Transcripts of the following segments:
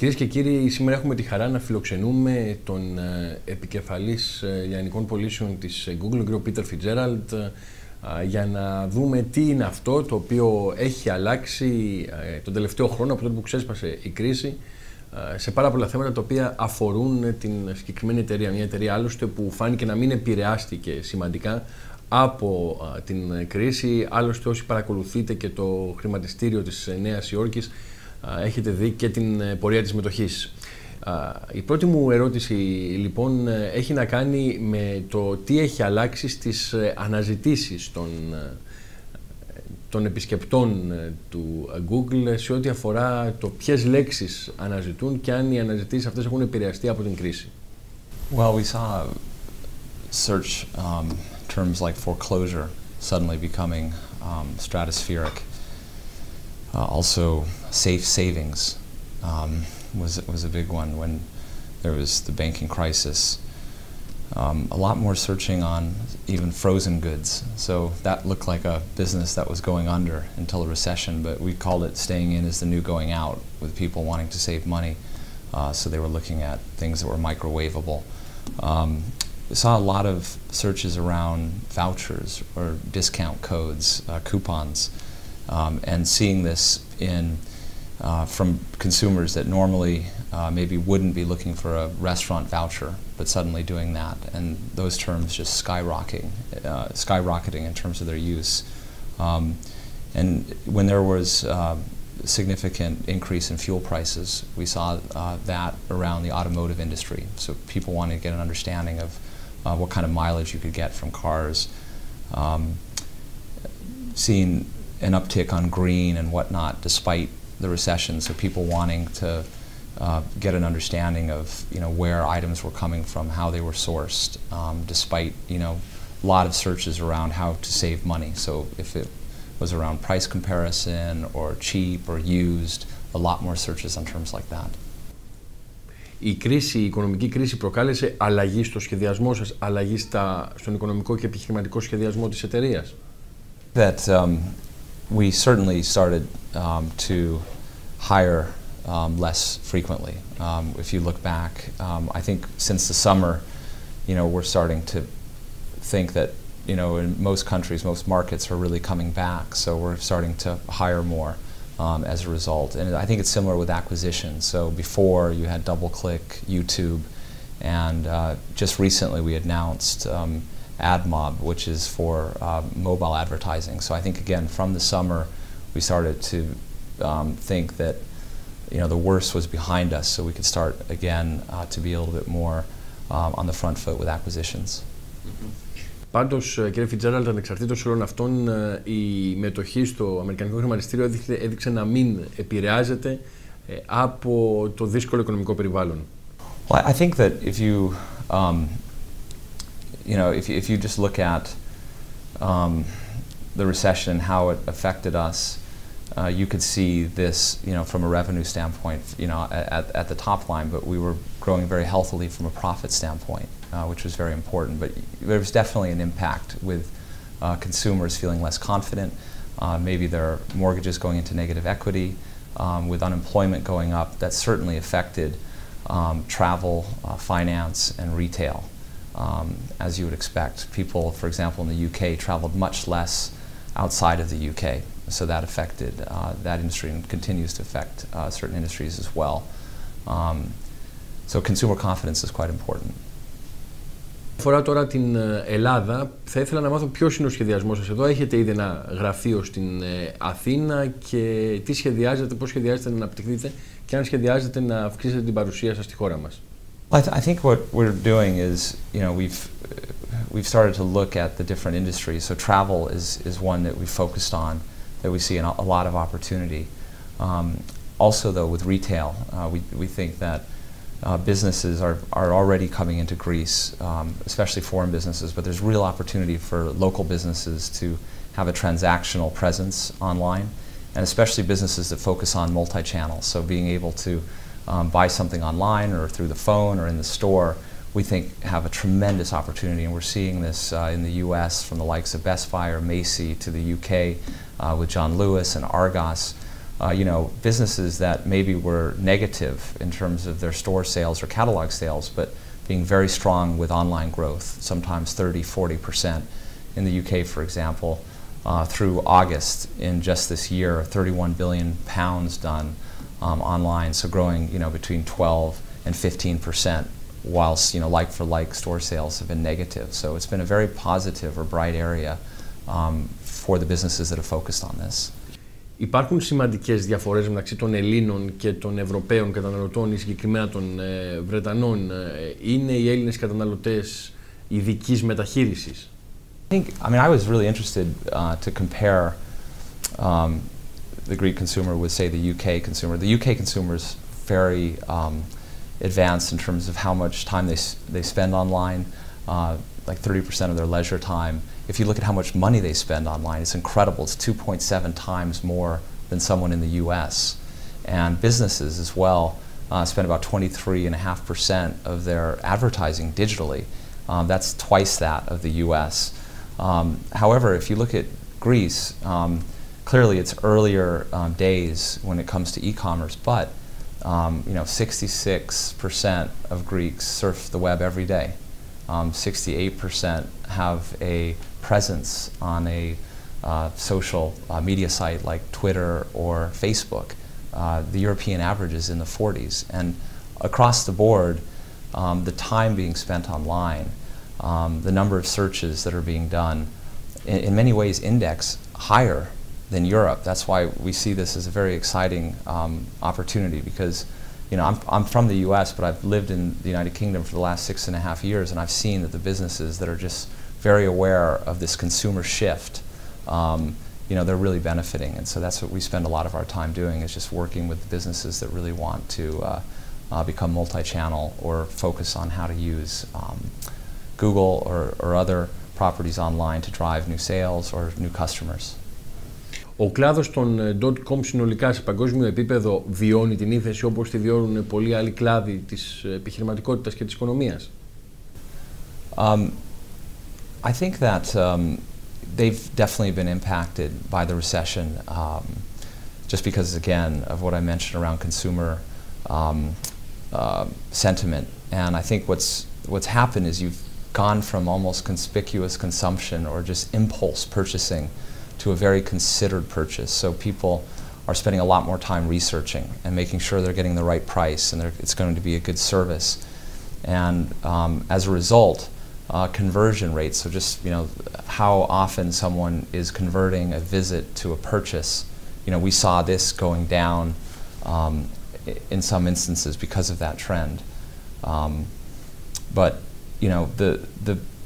Κυρίες και κύριοι, σήμερα έχουμε τη χαρά να φιλοξενούμε τον επικεφαλής λιανικών πωλήσεων της Google, τον κύριο Fitzgerald, για να δούμε τι είναι αυτό το οποίο έχει αλλάξει τον τελευταίο χρόνο από τότε που ξέσπασε η κρίση σε πάρα πολλά θέματα τα οποία αφορούν την συγκεκριμένη εταιρεία. Μια εταιρεία άλλωστε που φάνηκε να μην επηρεάστηκε σημαντικά από την κρίση. Άλλωστε όσοι παρακολουθείτε και το χρηματιστήριο της Νέας Υόρκης έχετε δει και την πορεία της μετοχής. Η πρώτη μου ερώτηση λοιπόν έχει να κάνει με το τι έχει αλλάξει στις αναζητήσεις των επισκεπτών του Google σε ό,τι αφορά το ποιες λέξεις αναζητούν και αν οι αναζητήσεις αυτές έχουν επηρεαστεί από την κρίση. Well, we saw search terms like foreclosure suddenly becoming stratospheric. Also, safe savings was a big one when there was the banking crisis. A lot more searching on even frozen goods. So that looked like a business that was going under until a recession, but we called it staying in is the new going out, with people wanting to save money. So they were looking at things that were microwavable. We saw a lot of searches around vouchers or discount codes, coupons, and seeing this from consumers that normally maybe wouldn't be looking for a restaurant voucher, but suddenly doing that, and those terms just skyrocketing in terms of their use. And when there was significant increase in fuel prices, we saw that around the automotive industry. So people wanted to get an understanding of what kind of mileage you could get from cars. Seeing an uptick on green and whatnot despite the recession, so people wanting to get an understanding of where items were coming from, how they were sourced, despite a lot of searches around how to save money. So if it was around price comparison or cheap or used, a lot more searches on terms like that. Η οικονομική κρίση προκάλεσε αλλαγή στο σχεδιασμό σας, αλλαγή στον οικονομικό και επιχειρηματικό σχεδιασμό της εταιρείας? That we certainly started to hire less frequently. If you look back, I think since the summer, we're starting to think that, in most countries, most markets are really coming back, so we're starting to hire more as a result. And I think it's similar with acquisitions. So before you had DoubleClick, YouTube, and just recently we announced AdMob, which is for mobile advertising. So I think again from the summer we started to think that the worst was behind us, so we could start again to be a little bit more on the front foot with acquisitions. Πάντως, κύριε Fitzgerald, ανεξαρτήτως όλων αυτών, η μετοχή στο αμερικανικό χρηματιστήριο έδειξε να μην επηρεάζεται από το δύσκολο οικονομικό περιβάλλον. Well, I think that if you just look at the recession and how it affected us, you could see this, from a revenue standpoint, at the top line, but we were growing very healthily from a profit standpoint, which was very important. But there was definitely an impact with consumers feeling less confident, maybe their mortgages going into negative equity, with unemployment going up. That certainly affected travel, finance, and retail. As you would expect. People, for example, in the UK traveled much less outside of the UK, so that affected that industry and continues to affect certain industries as well. So consumer confidence is quite important. Αφορά τώρα την Ελλάδα, θα ήθελα να μάθω ποιος είναι ο σχεδιασμός σας εδώ. Έχετε ήδη ένα γραφείο στην Αθήνα και τι σχεδιάζετε, πώς σχεδιάζετε να αναπτυχθείτε και αν σχεδιάζετε να αυξήσετε την παρουσία σας στη χώρα μας? I think what we're doing is, we've started to look at the different industries. So travel is one that we focused on, that we see a lot of opportunity. Also, though, with retail, we think that businesses are already coming into Greece, especially foreign businesses, but there's real opportunity for local businesses to have a transactional presence online, and especially businesses that focus on multi-channel. So being able to buy something online or through the phone or in the store, we think have a tremendous opportunity, and we're seeing this in the US from the likes of Best Buy or Macy to the UK with John Lewis and Argos. businesses that maybe were negative in terms of their store sales or catalog sales, but being very strong with online growth, sometimes 30, 40%. In the UK, for example, through August in just this year, 31 billion pounds done online, so growing between 12 and 15%, whilst like-for-like store sales have been negative. So it's been a very positive or bright area for the businesses that have focused on this. Υπάρχουν σημαντικές διαφορές μεταξύ των Ελλήνων και των Ευρωπαίων καταναλωτών ή συγκεκριμένα των Βρετανών. Είναι οι Έλληνες καταναλωτές ειδικής μεταχείρισης? I was really interested to compare the Greek consumer with, say, the UK consumer. The UK consumer is very advanced in terms of how much time they spend online, like 30% of their leisure time. If you look at how much money they spend online, it's incredible. It's 2.7 times more than someone in the US. And businesses as well spend about 23.5% of their advertising digitally. That's twice that of the US. However, if you look at Greece, clearly it's earlier days when it comes to e-commerce, but 66% of Greeks surf the web every day. 68% have a presence on a social media site like Twitter or Facebook. The European average is in the 40s. And across the board, the time being spent online, the number of searches that are being done, in many ways index higher than Europe. That's why we see this as a very exciting opportunity, because I'm from the US, but I've lived in the United Kingdom for the last 6.5 years, and I've seen that the businesses that are just very aware of this consumer shift, they're really benefiting. And so that's what we spend a lot of our time doing, is just working with the businesses that really want to become multi-channel or focus on how to use Google or other properties online to drive new sales or new customers. Ο κλάδος των .com συνολικά σε παγκόσμιο επίπεδο βιώνει την ύφεση όπως τη βιώνουν πολλοί άλλοι κλάδοι της επιχειρηματικότητας και της οικονομίας? I think that they've definitely been impacted by the recession, just because, again, of what I mentioned around consumer sentiment. And I think what's happened is you've gone from almost conspicuous consumption or just impulse purchasing to a very considered purchase. So people are spending a lot more time researching and making sure they're getting the right price and it's going to be a good service. And as a result, conversion rates, so just how often someone is converting a visit to a purchase, we saw this going down in some instances because of that trend. But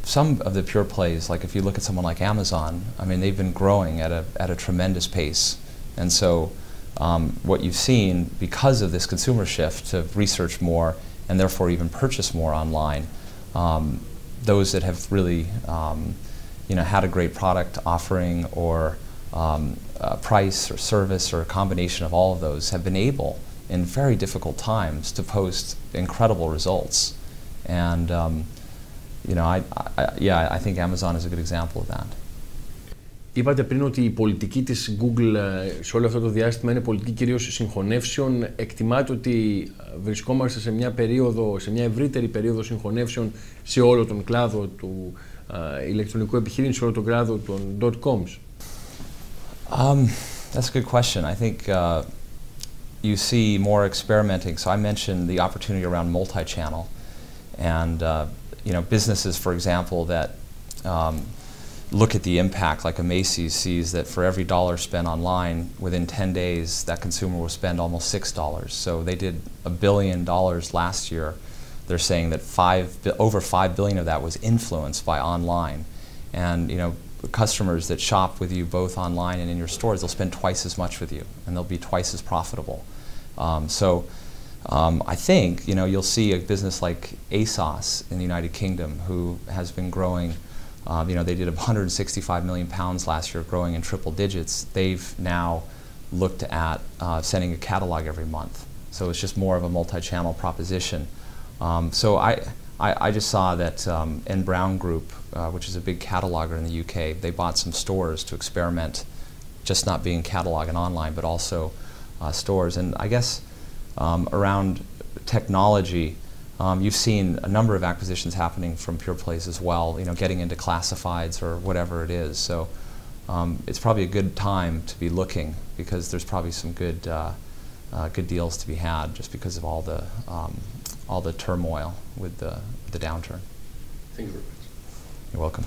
some of the pure plays, like if you look at someone like Amazon, they've been growing at a tremendous pace. And so what you've seen, because of this consumer shift to research more and therefore even purchase more online, those that have really had a great product offering or price or service or a combination of all of those have been able in very difficult times to post incredible results. And I think Amazon is a good example of that. Είπατε πριν ότι η πολιτική της Google σε όλο αυτό το διάστημα είναι πολιτική κυρίως συγχωνεύσεων. Εκτιμάτε ότι βρισκόμαστε σε μια ευρύτερη περίοδο συγχωνεύσεων σε όλο τον κλάδο του ηλεκτρονικού επιχειρήν, σε όλο τον κλάδο των .coms? That's a good question. I think you see more experimenting. So I mentioned the opportunity around multi-channel. And businesses, for example, that look at the impact, like a Macy's sees that for every $1 spent online, within 10 days, that consumer will spend almost $6. So they did $1 billion last year. They're saying that over $5 billion of that was influenced by online. And customers that shop with you both online and in your stores, they'll spend twice as much with you, and they'll be twice as profitable. I think you'll see a business like ASOS in the United Kingdom, who has been growing. They did 165 million pounds last year, growing in triple digits. They've now looked at sending a catalog every month. So it's just more of a multi-channel proposition. So I just saw that N Brown Group, which is a big cataloger in the UK, they bought some stores to experiment, just not being catalog and online, but also stores. And I guess around technology, you've seen a number of acquisitions happening from pure plays as well, you know, getting into classifieds or whatever it is. So it's probably a good time to be looking, because there's probably some good good deals to be had, just because of all the turmoil with the downturn. Thank you very much. You're welcome.